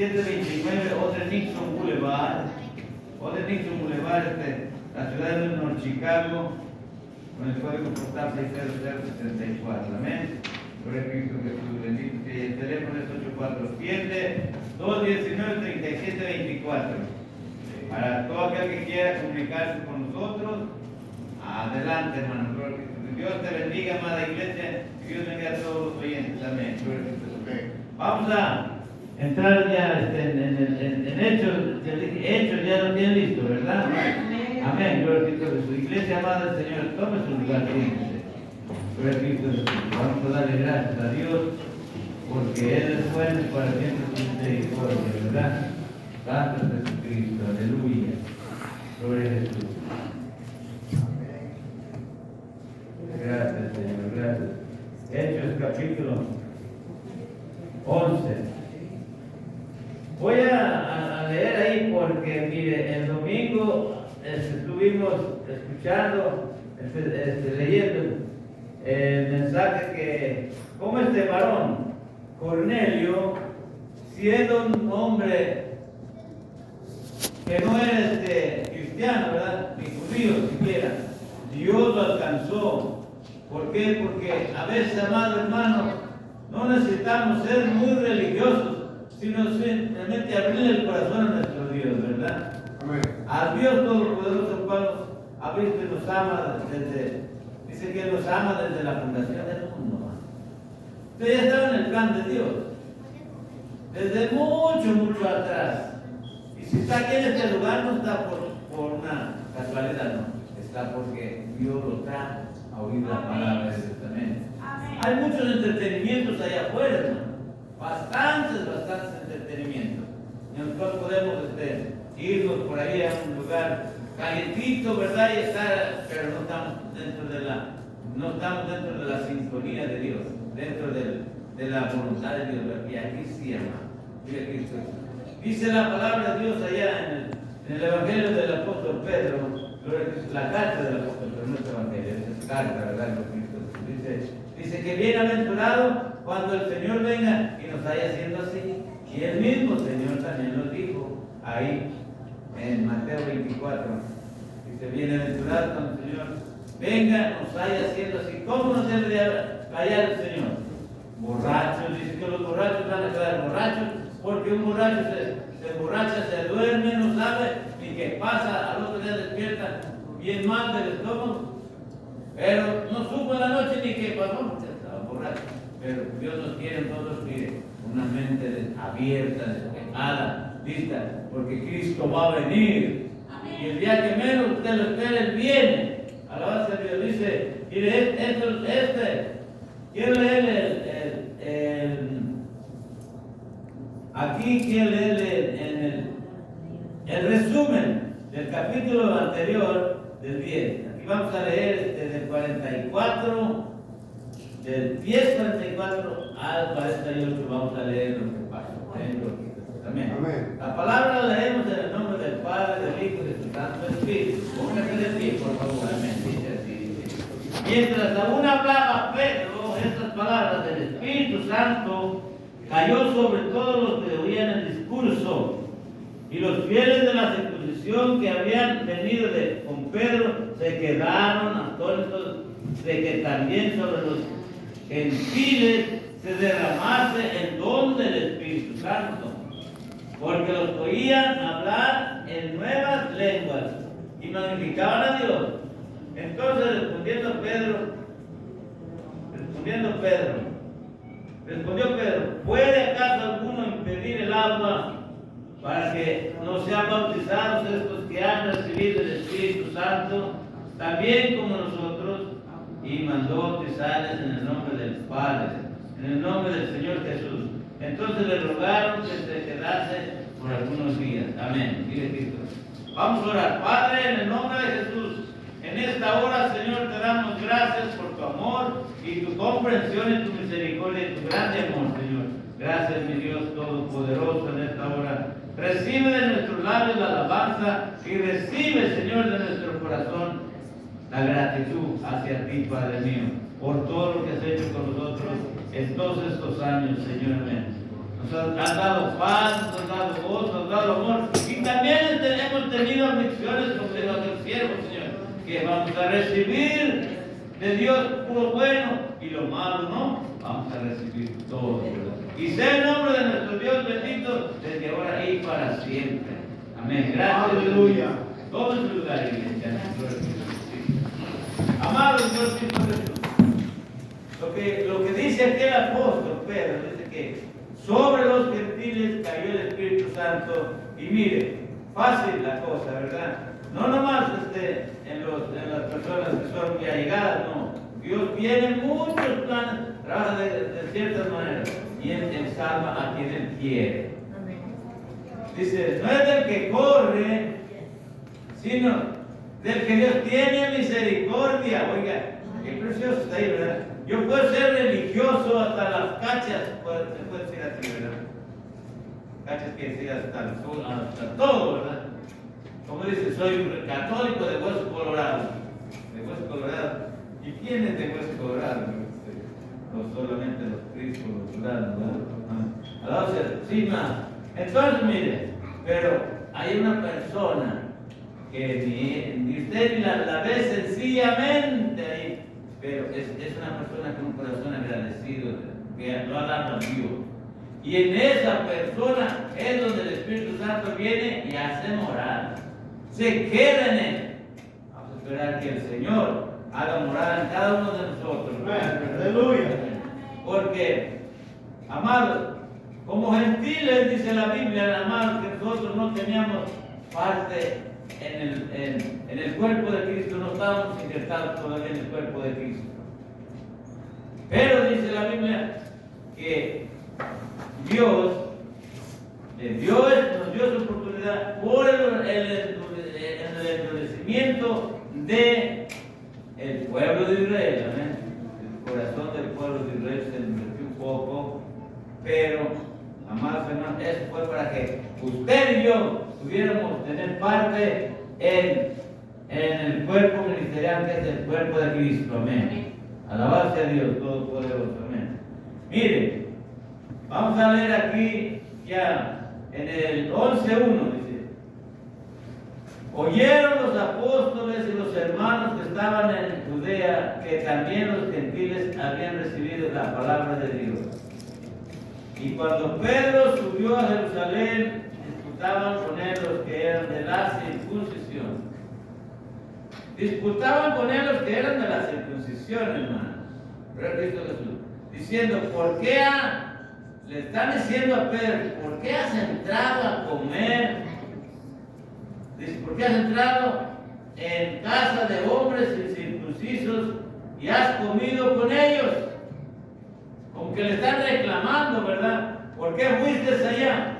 729 Oder Nixon Boulevard, la ciudad de North Chicago, con el código postal 60074. Amén. Gloria a Cristo Jesús, bendito que el teléfono es 847-219-3724. Para todo aquel que quiera comunicarse con nosotros, adelante, hermano. Gloria a Cristo. Dios te bendiga, amada iglesia, y Dios bendiga a todos los oyentes. Amén. Gloria a Cristo. Vamos a entrar ya en Hechos, ya lo tienen listo, ¿verdad? Amén. Gloria a Cristo Jesús. Iglesia amada del Señor, tome su lugar, siéntese. Gloria a Cristo Jesús. Vamos a darle gracias a Dios, porque Él es bueno para siempre su misericordia, ¿verdad? Santo Jesucristo, aleluya. Gloria a Jesús. Gracias, Señor, gracias. Hechos capítulo 11. Voy a leer ahí porque, mire, el domingo estuvimos escuchando, leyendo el mensaje que, como este varón, Cornelio, siendo un hombre que no era cristiano, ¿verdad? Ni judío siquiera, Dios lo alcanzó. ¿Por qué? Porque a veces, amado hermano, no necesitamos ser muy religiosos, sino simplemente abrirle el corazón a nuestro Dios, ¿verdad? Amén. A Dios Todopoderoso, Pablo ha visto y nos ama dice que nos ama desde la fundación del mundo. Usted ya estaba en el plan de Dios, desde mucho atrás. Y si está aquí en este lugar, no está por una casualidad, no. Está porque Dios lo trajo a oír la palabra de Dios también. Hay muchos entretenimientos allá afuera, hermano. Bastantes entretenimientos. En los cuales podemos irnos por ahí a un lugar calientito, ¿verdad? Y estar, pero no estamos dentro de la sintonía de Dios, dentro de la voluntad de Dios. Y aquí sí, hermano. Dice la palabra de Dios allá en el Evangelio del apóstol Pedro, la carta del apóstol Pedro, no es Evangelio, es carta, ¿verdad? Dice que bienaventurado cuando el Señor venga y nos haya haciendo así. Y el mismo Señor también nos dijo ahí en Mateo 24. Dice, bienaventurado cuando el Señor venga, nos haya haciendo así. ¿Cómo nos debe de callar el Señor? Borrachos, dice que los borrachos van a quedar borrachos, porque un borracho se emborracha, se duerme, no sabe ni qué pasa, al otro día despierta bien mal del estómago. Pero no supo en la noche ni qué pasó, porque estaba borracho. Pero Dios nos quiere en todos, mire, una mente abierta, despejada, lista, porque Cristo va a venir. Y el día que menos usted lo espera, Él viene. Alabanza a Dios. Dice, mire, quiero leer aquí quiero leer el resumen del capítulo anterior del 10. Aquí vamos a leer del 44, del 10:44 al 48. Vamos a leer lo que pasa. Amén. Amén. La palabra la leemos en el nombre del Padre, del Hijo y de su Santo Espíritu. Póngase de pie, por favor. Amén. Dice así. Mientras aún hablaba Pedro estas palabras, del Espíritu Santo cayó sobre todos los que oían el discurso, y los fieles de la circuncisión que habían venido con Pedro se quedaron atónitos de que también sobre los gentiles se derramase el don del Espíritu Santo, porque los oían hablar en nuevas lenguas y magnificaban a Dios. Entonces respondiendo Pedro, ¿puede acaso alguno impedir el agua para que no sean bautizados estos que han recibido el Espíritu Santo, también como nosotros? Y mandó bautizarles en el nombre del Padre, en el nombre del Señor Jesús. Entonces le rogaron que se quedase por algunos días. Amén. Dice Cristo. Vamos a orar. Padre, en el nombre de Jesús, en esta hora, Señor, te damos gracias por tu amor y tu comprensión y tu misericordia y tu grande amor, Señor. Gracias, mi Dios Todopoderoso, en esta hora. Recibe de nuestros labios la alabanza y recibe, Señor, de nuestro corazón la gratitud hacia ti, Padre mío, por todo lo que has hecho con nosotros en todos estos años, Señor. Amén. nos has dado paz, nos has dado gozo, nos has dado amor. Y también hemos tenido aflicciones como de nuestros siervos, Señor, que vamos a recibir de Dios puro bueno y lo malo no, vamos a recibir todo, ¿verdad? Y sea el nombre de nuestro Dios bendito desde ahora y para siempre. Amén. Gracias. Aleluya. Todo en su lugar, iglesia. Amados Dios, lo que dice aquí el apóstol Pedro, dice que sobre los gentiles cayó el Espíritu Santo. Y mire, fácil la cosa, ¿verdad? No nomás en las personas que son muy allegadas, no. Dios tiene muchos planes, trabaja de ciertas maneras. Y Él salva a quien Él quiere. Dice, no es del que corre, sino del que Dios tiene misericordia. Oiga, qué precioso está ahí, ¿verdad? Yo puedo ser religioso hasta las cachas, se puede decir así, ¿verdad? Cachas quiere decir hasta todo, ¿verdad? Como dice, soy un católico de hueso colorado. De hueso colorado. ¿Y quién es de hueso colorado? No solamente los cristos, los dorados, ¿verdad? Alabado sea, sí, más. Entonces, mire, pero hay una persona que ni usted ni la ve sencillamente ahí, pero es una persona con un corazón agradecido, que lo ha dado a Dios. Y en esa persona es donde el Espíritu Santo viene y hace morada. Se queda en él. Vamos a esperar que el Señor haga morada en cada uno de nosotros. Aleluya. Porque, amados, como gentiles, dice la Biblia, amados, que nosotros no teníamos parte en el cuerpo de Cristo, no estábamos injertados todavía en el cuerpo de Cristo. Pero dice la Biblia que Dios nos dio su oportunidad por el endurecimiento del pueblo de Israel. ¿Amén? El corazón del pueblo de Israel se endureció un poco, pero, amados hermanos, eso fue para que usted y yo pudiéramos tener parte en el cuerpo ministerial que es el cuerpo de Cristo. Amén. Alabado sea Dios Todopoderoso. Amén. Mire, vamos a leer aquí ya en el 11:1 dice: oyeron los apóstoles y los hermanos que estaban en Judea que también los gentiles habían recibido la palabra de Dios. Y cuando Pedro subió a Jerusalén, disputaban con él los que eran de la circuncisión. Disputaban con él los que eran de la circuncisión, hermano. Pero Cristo Jesús, diciendo, le están diciendo a Pedro, ¿por qué has entrado a comer? Dice, ¿por qué has entrado en casa de hombres incircuncisos y has comido con ellos? Como que le están reclamando, ¿verdad? ¿Por qué fuiste allá?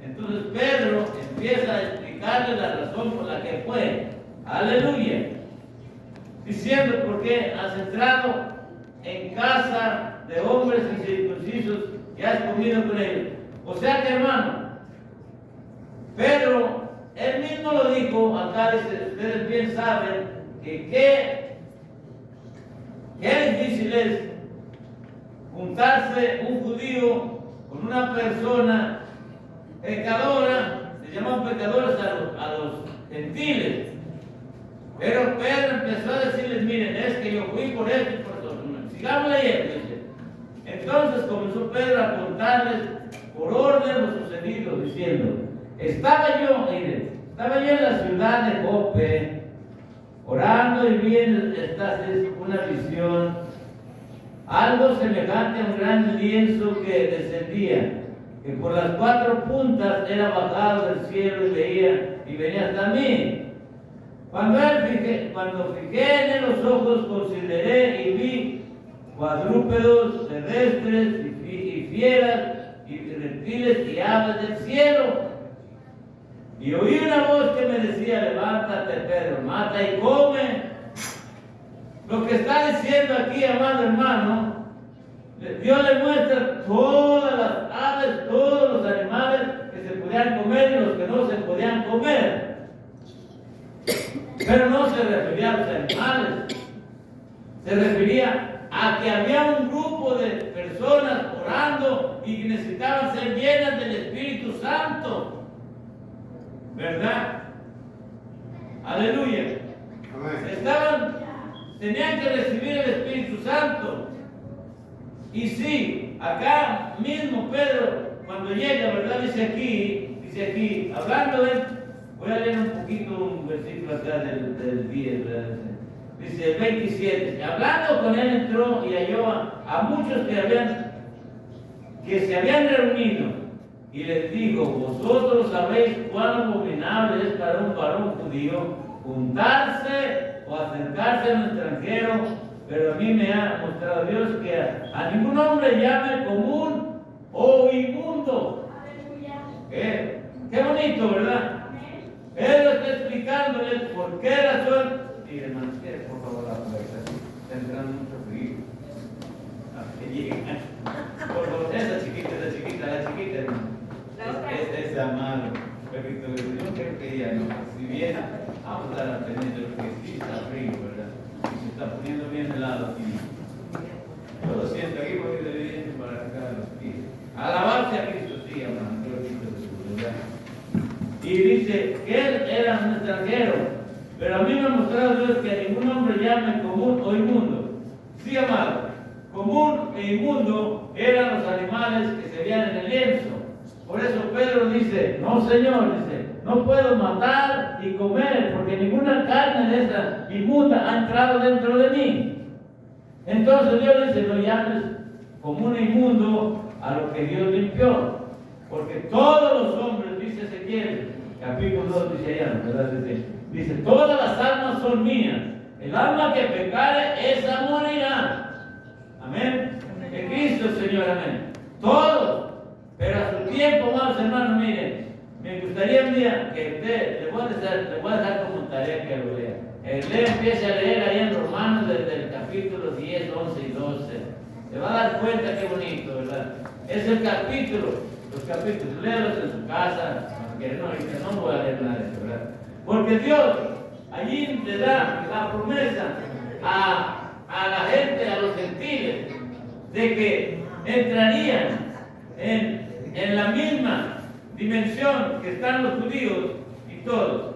Entonces Pedro empieza a explicarle la razón por la que fue. Aleluya. Diciendo, ¿por qué has entrado en casa de hombres incircuncisos y has comido con ellos? O sea que, hermano, Pedro, él mismo lo dijo, acá dice, ustedes bien saben que qué difícil es juntarse un judío con una persona pecadora, se llaman pecadores a los gentiles. Pero Pedro empezó a decirles, miren, es que yo fui por esto y por eso. Sigamos leyendo, dice. Entonces comenzó Pedro a contarles por orden lo sucedido, diciendo, estaba yo en la ciudad de Jope, orando y viendo una visión, algo semejante a un gran lienzo que descendía, que por las 4 puntas era bajado del cielo y venía hasta mí. Cuando fijé en él los ojos, consideré y vi cuadrúpedos terrestres y fieras y reptiles y aves del cielo. Y oí una voz que me decía, levántate, Pedro, mata y come. Lo que está diciendo aquí, amado hermano, Dios le muestra todas las aves, todos los animales que se podían comer y los que no se podían comer. Pero no se refería a los animales, se refería a que había un grupo de personas orando y que necesitaban ser llenas del Espíritu Santo. ¿Verdad? Aleluya. Tenían que recibir el Espíritu Santo. Y sí, acá mismo Pedro, cuando llega, ¿verdad? Dice aquí, hablando de, voy a leer un poquito un versículo acá del 10, ¿verdad? Dice el 27, hablando con él entró y halló a muchos que se habían reunido y les dijo: vosotros sabéis cuán abominable es para un varón judío juntarse o acercarse a un extranjero, pero a mí me ha mostrado Dios que a ningún hombre llame común o inmundo. Qué bonito, ¿verdad? Él lo está explicándole por qué razón. Y hermanos, por favor la puerta, está entrando mucho frío. Por favor, esa chiquita, hermano. Es amado. Perfecto, yo creo que ella no. Si bien, vamos a estar atendiendo porque sí está frío, ¿verdad? Y se está poniendo bien helado aquí. Yo lo siento aquí porque debería para acá los pies. Alabarse a Cristo, sí, hermano, Cristo de su verdad. Y dice que él era un extranjero, pero a mí me ha mostrado Dios que a ningún hombre llame común o inmundo. Sí, amado, común e inmundo eran los animales que se veían en el lienzo. Por eso Pedro dice: no, Señor, dice, no puedo matar y comer, porque ninguna carne de esa inmunda ha entrado dentro de mí. Entonces Dios dice: no llames común e inmundo a lo que Dios limpió, porque todos los hombres, dice Ezequiel, capítulo 2, dice allá, ¿verdad? Dice: todas las almas son mías, el alma que pecare, esa morirá. Amén. En Cristo, Señor, amén. Todos. Pero a su tiempo, amados hermanos, miren, me gustaría un día que usted, le voy a dejar como tarea que lo lea. Usted empiece a leer ahí en Romanos desde el capítulo 10, 11 y 12. Se va a dar cuenta qué bonito, ¿verdad? Es el capítulo, los capítulos, léalos en su casa, aunque no voy a leer nada de eso, ¿verdad? Porque Dios allí le da la promesa a la gente, a los gentiles, de que entrarían en la misma dimensión que están los judíos y todos.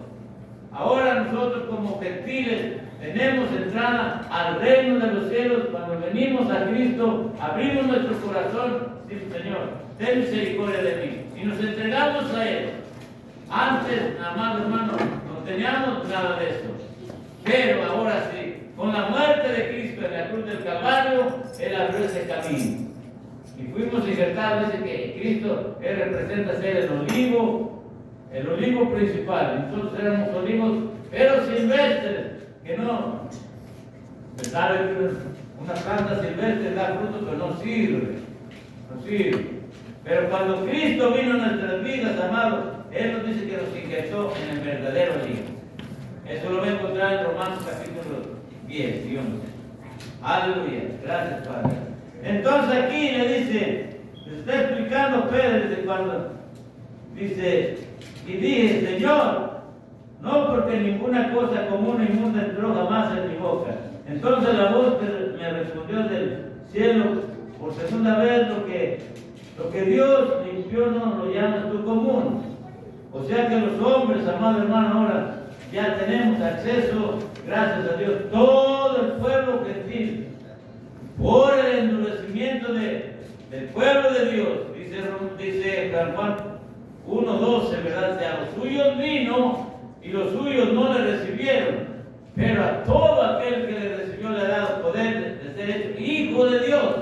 Ahora nosotros como gentiles tenemos entrada al reino de los cielos cuando venimos a Cristo, abrimos nuestro corazón, dice: Señor, ten misericordia de mí, y nos entregamos a Él. Antes, amado hermano, no teníamos nada de eso, pero ahora sí, con la muerte de Cristo en la cruz del Calvario, Él abrió ese camino. Y fuimos injertados, dice que Cristo, Él representa ser el olivo principal. Nosotros éramos olivos, pero silvestres, que no, se sabe que una planta silvestre da fruto, pero no sirve. Pero cuando Cristo vino a nuestras vidas, amados, Él nos dice que nos injertó en el verdadero olivo. Eso lo voy a encontrar en Romanos capítulo 10 y 11. Aleluya, gracias Padre. Entonces aquí le está explicando Pedro desde cuando dice: y dije: Señor, no, porque ninguna cosa común o inmunda entró jamás en mi boca. Entonces la voz que me respondió del cielo por segunda vez: lo que Dios limpió no lo llamas tú común. O sea que los hombres, amado hermano, ahora ya tenemos acceso, gracias a Dios, todo el pueblo gentil, por el endurecimiento del pueblo de Dios, dice Juan 1:12, ¿verdad? A los suyos vino y los suyos no le recibieron, pero a todo aquel que le recibió le ha dado poder de ser hecho hijo de Dios.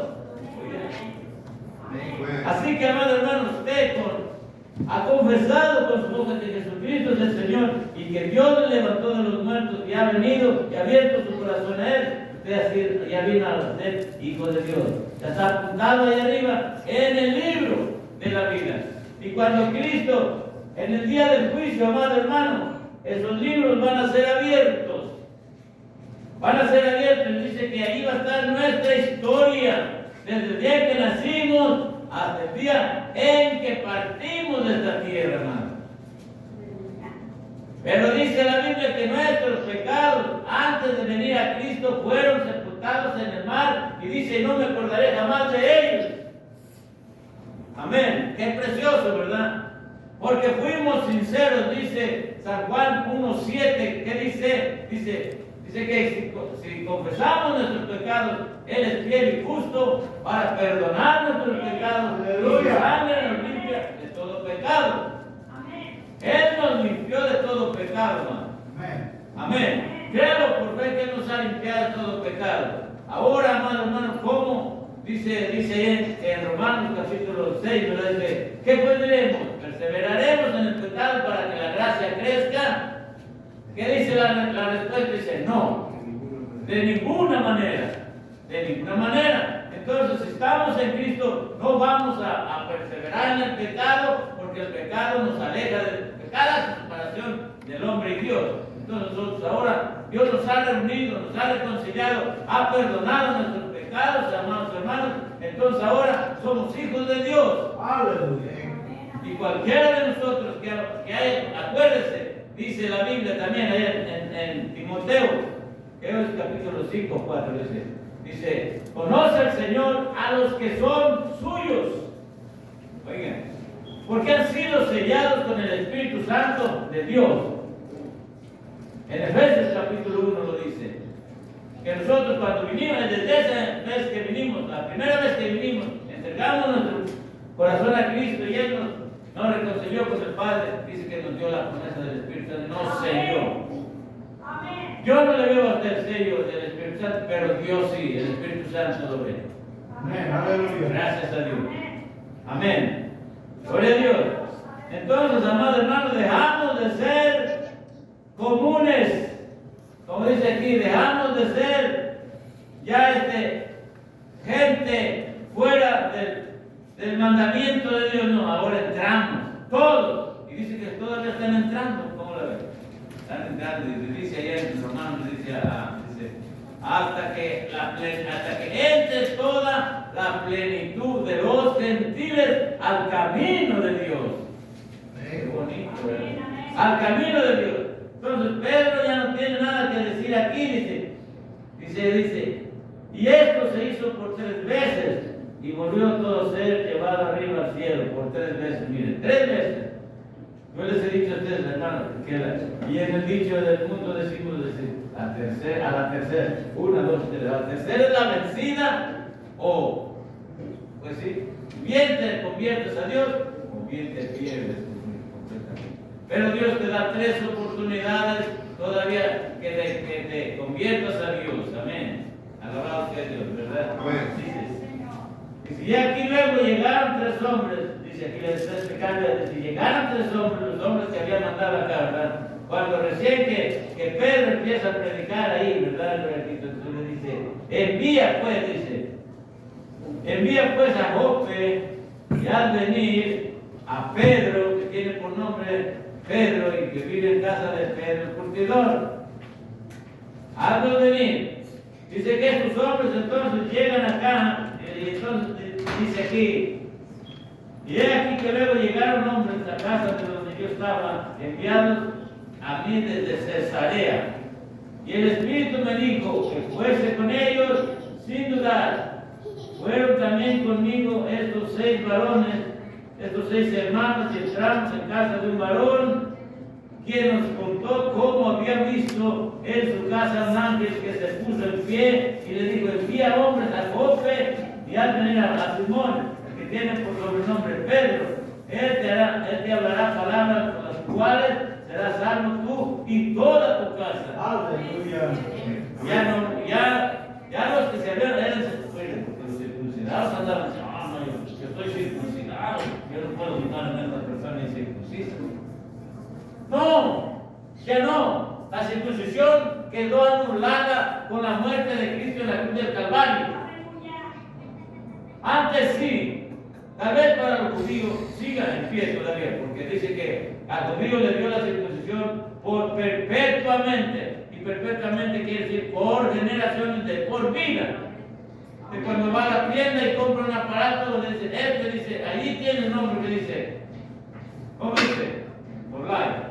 Así que, amado hermano, usted ha confesado con su boca que Jesucristo es el Señor y que Dios le levantó de los muertos y ha venido y ha abierto su corazón a Él. Usted ya vino a ser hijo de Dios. Ya está apuntado ahí arriba en el libro de la vida. Y cuando Cristo, en el día del juicio, amado hermano, esos libros van a ser abiertos. Dice que ahí va a estar nuestra historia, desde el día que nacimos hasta el día en que partimos de esta tierra, hermano. Pero dice la Biblia que nuestros pecados antes de venir a Cristo fueron sepultados en el mar, y dice: no me acordaré jamás de ellos. Amén. Qué precioso, ¿verdad? Porque fuimos sinceros, dice San Juan 1:7. ¿Qué dice? Dice que si confesamos nuestros pecados, Él es fiel y justo para perdonar nuestros pecados. Y su sangre nos limpia de todo pecado. Amén. Él nos limpió de todo pecado, hermano. Amén. Créalo por fe que Él nos ha limpiado de todo pecado. Ahora, hermano, ¿cómo? Dice en Romanos capítulo 6, ¿verdad? Dice, ¿qué pues diremos? ¿Perseveraremos en el pecado para que la gracia crezca? ¿Qué dice la respuesta? Dice, no, de ninguna manera, de ninguna manera. Entonces, si estamos en Cristo, no vamos a perseverar en el pecado, porque el pecado nos aleja de cada separación del hombre y Dios. Entonces, nosotros ahora, Dios nos ha reunido, nos ha reconciliado, ha perdonado nuestros pecados, amados hermanos. Entonces, ahora somos hijos de Dios. ¡Aleluya! Y cualquiera de nosotros que haya, acuérdese, dice la Biblia también en Timoteo, que es el capítulo 5, 4, dice, conoce al Señor a los que son suyos. Oigan, porque han sido sellados con el Espíritu Santo de Dios. En Efesios capítulo 1 lo dice, que nosotros cuando vinimos, desde esa vez que vinimos, la primera vez que vinimos, entregamos nuestro corazón a Cristo y Él nos reconcilió con el Padre, dice que nos dio la promesa del Espíritu Santo, nos selló. Yo no le veo hasta el sello del Espíritu Santo, pero Dios sí, el Espíritu Santo lo ve. Amén, aleluya. Gracias a Dios. Amén. Gloria a Dios. Entonces, amados hermanos, dejamos de ser comunes. Como dice aquí, dejamos de ser ya gente fuera del mandamiento de Dios. No, ahora entramos, todos. Y dice que todavía están entrando. ¿Cómo la ven? Están entrando. Y dice allá en Romanos, dice hasta que entre toda la plenitud de los gentiles al camino de Dios. Qué bonito, ¿verdad? Al camino de Dios. Entonces Pedro ya no tiene nada que decir aquí, dice, y esto se hizo por 3 veces, y volvió todo ser llevado arriba al cielo, por 3 veces, miren, 3 veces. Yo les he dicho a ustedes, hermanos, y en el dicho del mundo decimos, a la tercera, 1, 2, 3, la tercera es la vencida, o, pues sí, bien te conviertes a Dios, o bien te pierdes completamente. Pero Dios te da 3 oportunidades todavía que te conviertas a Dios. Amén. Alabado sea Dios, ¿verdad? Amén. Dice, y aquí luego llegaron 3 hombres. Dice aquí les está explicando, dice, llegaron 3 hombres, los hombres que habían mandado acá, ¿verdad? Cuando recién que Pedro empieza a predicar ahí, ¿verdad? Entonces le dice, envía pues a Jope y haz venir a Pedro, que tiene por nombre Pedro y que vive en casa de Pedro el curtidor. Hazlo venir. Dice que estos hombres entonces llegan acá, y entonces dice aquí, y he aquí que luego llegaron hombres a casa de donde yo estaba, enviados a mí desde Cesarea. Y el Espíritu me dijo que fuese con ellos sin dudar. Fueron también conmigo estos 6 varones, estos 6 hermanos, y entramos en casa de un varón, quien nos contó cómo había visto en su casa un ángel que se puso en pie y le dijo, envía hombres a Jope y haz venir a Simón, que tiene por sobrenombre Pedro. Él te hablará palabras con las cuales serás salvo tú y toda tu casa. Aleluya. Ya los que se habían, eran los circuncidados andaban diciendo, no, yo estoy circuncidado, yo no puedo quitar a esta persona incircuncisa. No, ya no. La circuncisión quedó anulada con la muerte de Cristo en la cruz del Calvario. Antes sí, tal vez para los judíos siga en pie todavía, porque dice que al judío le dio la circuncisión por perpetuamente. Y perpetuamente quiere decir por generaciones de por vida. Que cuando va a la tienda y compra un aparato, le dice, dice, allí tiene el nombre que dice, ¿cómo dice? Por life,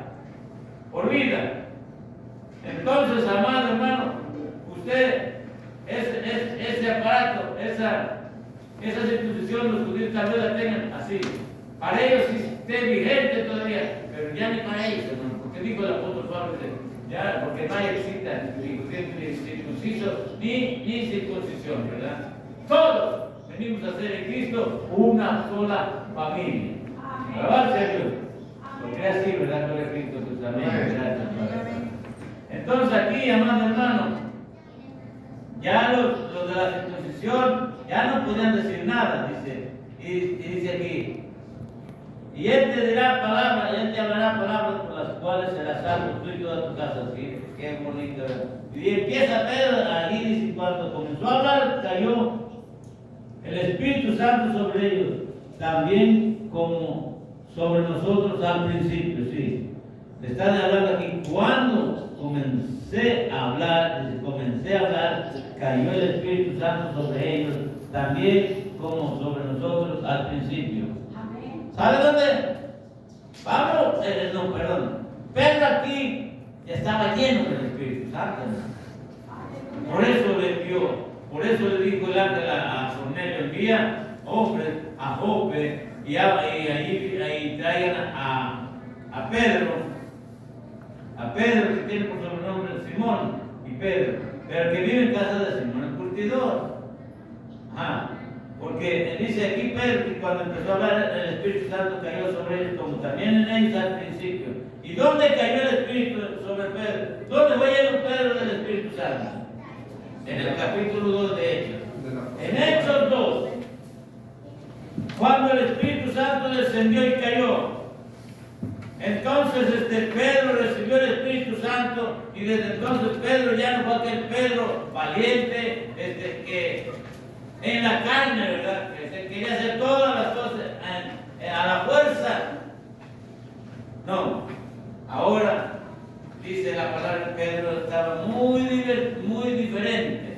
por vida. Entonces, amado hermano, usted, ese aparato, esa circuncisión, los judíos tal vez la tengan así. Para ellos sí esté vigente todavía, pero ya ni para ellos, hermano, porque dijo el apóstol Pablo, ya, porque no hay cita, ni circunciso, ni circuncisión, ¿verdad? Todos venimos a ser en Cristo una sola familia. Alabarse a Dios. Porque es así, ¿verdad? Gloria a Cristo, pues amén. Gracias, Padre. Entonces aquí, amado hermano, ya los de la circuncisión ya no podían decir nada, dice. Y dice aquí, y él te dirá palabras, y él te hablará palabras por las cuales serás salvo tú y toda tu casa. ¿Sí? Qué bonito, ¿verdad? Y empieza Pedro allí, dice, cuando comenzó a hablar, cayó el Espíritu Santo sobre ellos, también como sobre nosotros al principio, sí. Le están hablando aquí, cuando comencé a hablar, cayó el Espíritu Santo sobre ellos, también como sobre nosotros al principio. ¿Sabe dónde? Pablo, Pedro aquí ya estaba lleno del Espíritu Santo. Por eso le envió, por eso le dijo el ángel a Cornelio, envía hombres a Jope y ahí traigan a Pedro, que tiene por sobrenombre Simón y Pedro, pero que vive en casa de Simón el curtidor. Porque dice aquí Pedro que cuando empezó a hablar el Espíritu Santo cayó sobre ellos, como también en ellos al principio. ¿Y dónde cayó el Espíritu sobre Pedro? ¿Dónde fue lleno Pedro del Espíritu Santo? En el capítulo 2 de Hechos. En Hechos 2, cuando el Espíritu Santo descendió y cayó, entonces Pedro recibió el Espíritu Santo y desde entonces Pedro ya no fue aquel Pedro valiente, que en la carne, ¿verdad? Que se quería hacer todas las cosas a la fuerza. No, ahora dice la palabra que Pedro estaba muy diferente.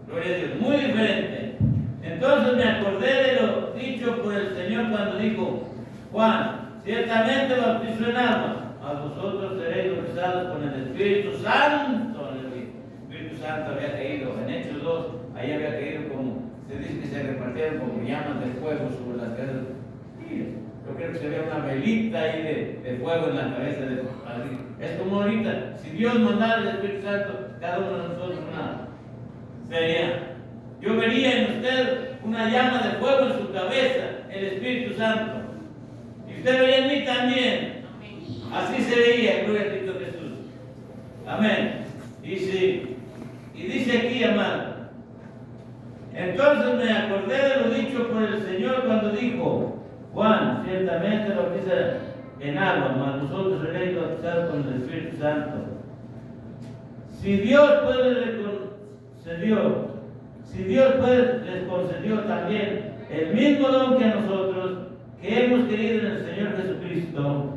Gloria a Dios, muy diferente. Entonces me acordé de lo dicho por el Señor cuando dijo, Juan, ciertamente bautizó en agua, a vosotros seréis bautizados con el Espíritu Santo. El Espíritu Santo había caído, en Hechos 2, ahí había caído como, se dice que se repartieron como llamas de fuego sobre las cabezas. Yo creo que se ve una velita ahí de fuego en la cabeza de alguien. Es como ahorita, si Dios mandara el Espíritu Santo, cada uno de nosotros yo vería en usted una llama de fuego en su cabeza, el Espíritu Santo. Y usted vería en mí también. Así se veía, gloria a Cristo Jesús. Amén. Y dice aquí, amado. Entonces me acordé de lo dicho por el Señor cuando dijo, Juan, ciertamente bautiza en agua, mas nosotros seréis bautizados con el Espíritu Santo. Si Dios les concedió también el mismo don que a nosotros, que hemos creído en el Señor Jesucristo,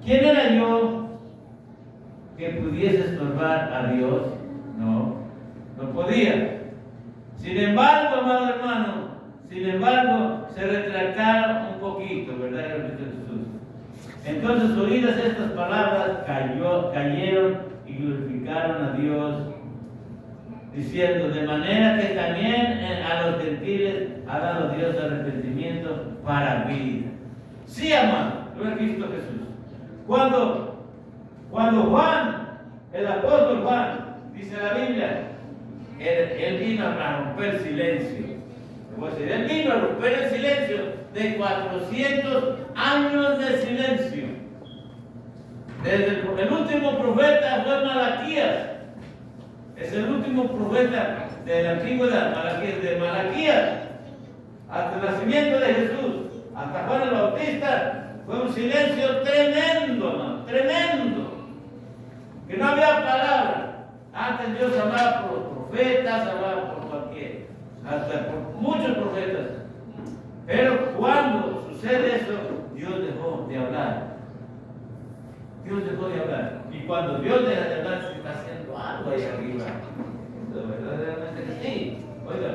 ¿quién era yo que pudiese estorbar a Dios? No podía. Sin embargo, amado hermano, se retractaron un poquito, ¿verdad? Jesús. Entonces, oídas estas palabras, cayeron y glorificaron a Dios, diciendo, de manera que también a los gentiles ha dado Dios arrepentimiento para vida. Sí, amado, gloria a Cristo Jesús. Cuando Juan, el apóstol Juan, dice la Biblia, él vino a romper silencio. Él vino a romper el silencio de 400 años de silencio. Desde el último profeta fue Malaquías. Es el último profeta de la antigüedad, de Malaquías, hasta el nacimiento de Jesús, hasta Juan el Bautista, fue un silencio tremendo, hermano, tremendo. Que no había palabra. Antes Dios hablaba por los profetas, hablaba por cualquier, hasta por muchos profetas. Pero cuando sucede eso, Dios dejó de hablar. Y cuando Dios deja de hablar, se está haciendo algo ahí arriba. Eso verdaderamente que sí. Oiga,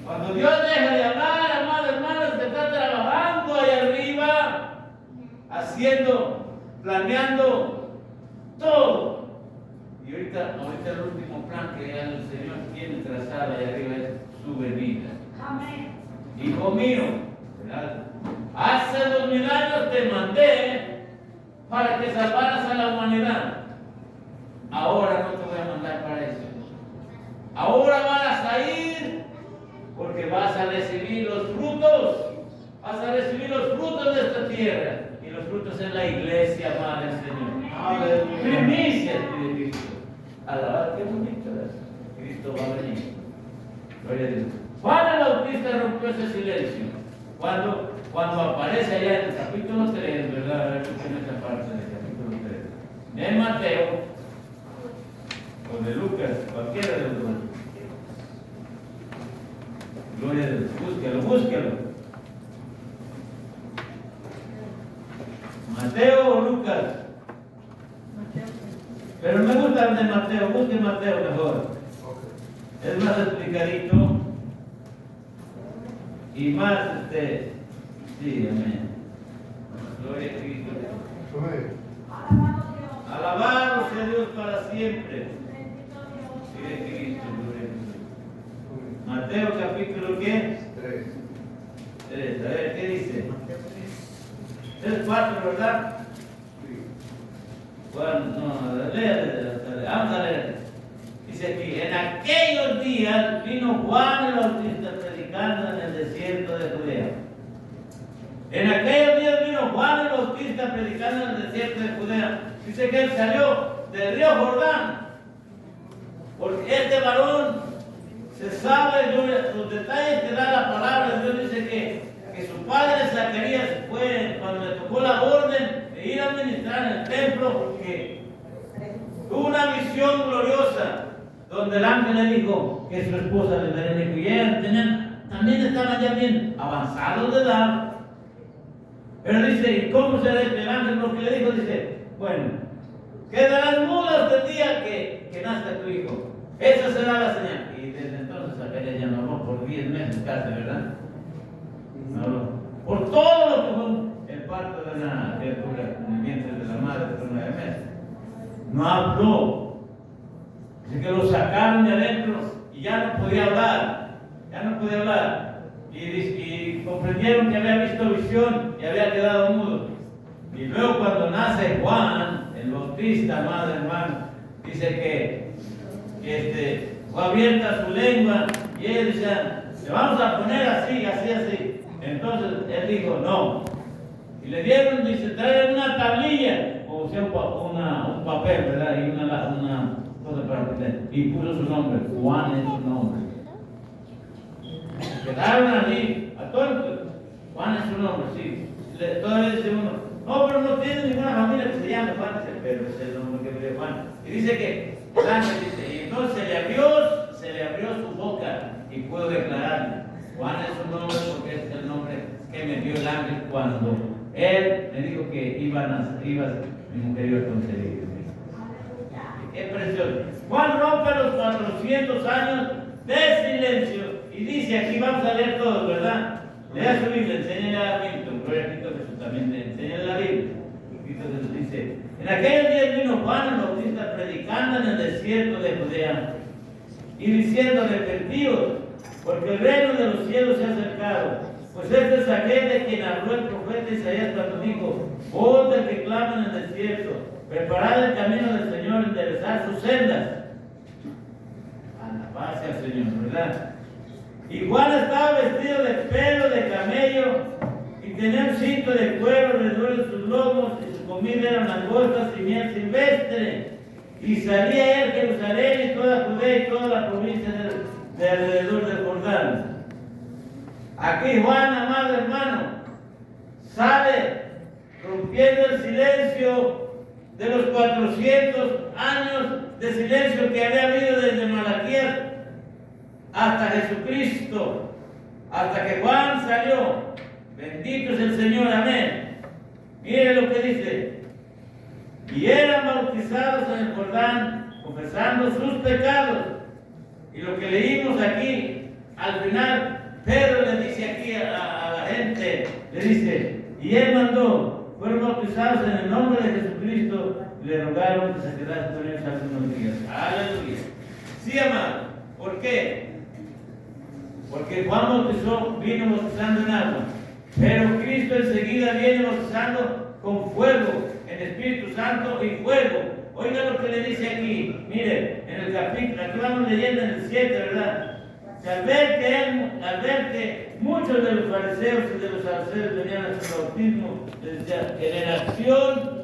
cuando Dios deja de hablar, amado hermano, se está trabajando ahí arriba, planeando todo. Y ahorita el último plan que el Señor tiene trazado ahí arriba es su venida. Amén. Hijo mío, ¿verdad? hace 2000 años te mandé para que salvaras a la humanidad. Ahora no te voy a mandar para eso. Ahora vas a ir porque vas a recibir los frutos. Vas a recibir los frutos de esta tierra. Y los frutos es la iglesia amada del Señor. Primicia de Cristo. Alabad, qué bonito es. Cristo va a venir. Gloria a Dios. Juan el Bautista rompió ese silencio. Cuando aparece allá en el capítulo 3, ¿verdad? A ver si tiene esa parte del capítulo 3. De Mateo, o de Lucas, cualquiera de los dos. Gloria a Dios. Búsquelo. Mateo o Lucas. Pero me gusta el de Mateo, busque Mateo mejor. Es más explicadito y más sí, amén. Gloria a Cristo. Alabado sea Dios para siempre. Sí, de Cristo, gloria a Dios. Mateo capítulo ¿qué? 3. A ver, ¿qué dice? 3:4, ¿verdad? Bueno, no, vamos a leer. Dice aquí, en aquellos días vino Juan el Bautista predicando en el desierto de Judea. En aquellos días vino Juan el Bautista predicando en el desierto de Judea. Dice que él salió del río Jordán. Porque este varón se sabe los detalles que da la palabra de Dios. Dice que su padre Zacarías fue cuando le tocó la orden de ir a ministrar en el templo, porque tuvo una visión gloriosa donde el ángel le dijo que su esposa le daría y ella también estaban ya bien avanzados de edad. Pero dice, ¿y cómo será este? El ángel lo que le dijo? Dice, bueno, quedarán mudas del día que nazca tu hijo. Esa será la señal. Y desde entonces Zacarías ya no habló por 10 meses casi, ¿verdad? No habló. Por todo lo que fue el parto de una criatura en el vientre de la madre por 9 meses. No habló. Así que lo sacaron de adentro y ya no podía hablar. Y comprendieron que había visto visión y había quedado mudo. Y luego cuando nace Juan, el Bautista, amado hermano, dice que fue abierta su lengua y ellos decían, le vamos a poner así. Entonces él dijo, no. Y le dieron, dice, traen una tablilla, o sea, un papel, ¿verdad? Y una cosa para meter. Y puso su nombre, Juan es su nombre. Quedaron así, atónitos. Juan es su nombre, sí. Todavía dice uno, no, pero no tiene ninguna familia que se llame Juan, pero es el nombre que dio Juan. Y dice que, el ángel dice, y entonces se le abrió su boca y pudo declarar, Juan es su nombre porque es el nombre que me dio el ángel cuando él me dijo que mi mujer iba a concebir. Qué precioso. Juan rompe los 400 años de silencio y dice, aquí vamos a leer todos, ¿verdad? Lea su Biblia, enséñale a Milton, gloria a Cristo Jesús, también enséñale la Biblia. Cristo Jesús dice, en aquellos días vino Juan el Bautista predicando en el desierto de Judea y diciendo, arrepentidos, porque el reino de los cielos se ha acercado. Pues este es aquel de quien habló el profeta Isaías cuando dijo, voz del que clama en el desierto, preparad el camino del Señor, enderezad sus sendas. Alabad al Señor, ¿verdad? Y Juan estaba vestido de pelo de camello y tenía un cinto de cuero alrededor de sus lomos, y su comida eran langostas y miel silvestre. Y salía él Jerusalén y toda Judea y toda la provincia de alrededor del Jordán. Aquí Juan, amado hermano, sale rompiendo el silencio de los 400 años de silencio que había habido desde Malaquías hasta Jesucristo, hasta que Juan salió. Bendito es el Señor, amén. Mire lo que dice. Y eran bautizados en el Jordán, confesando sus pecados. Y lo que leímos aquí, al final, Pedro le dice aquí a la gente, le dice, y él mandó, fueron bautizados en el nombre de Jesucristo, y le rogaron que se quedase con ellos algunos días. Aleluya. Sí, amado. ¿Por qué? Porque Juan vino bautizando en agua. Pero Cristo enseguida viene bautizando con fuego, en Espíritu Santo y fuego. Oiga lo que le dice aquí, mire, en el capítulo, aquí vamos leyendo en el 7, ¿verdad? Al ver que muchos de los fariseos y de los saduceos venían a su bautismo, les decía, generación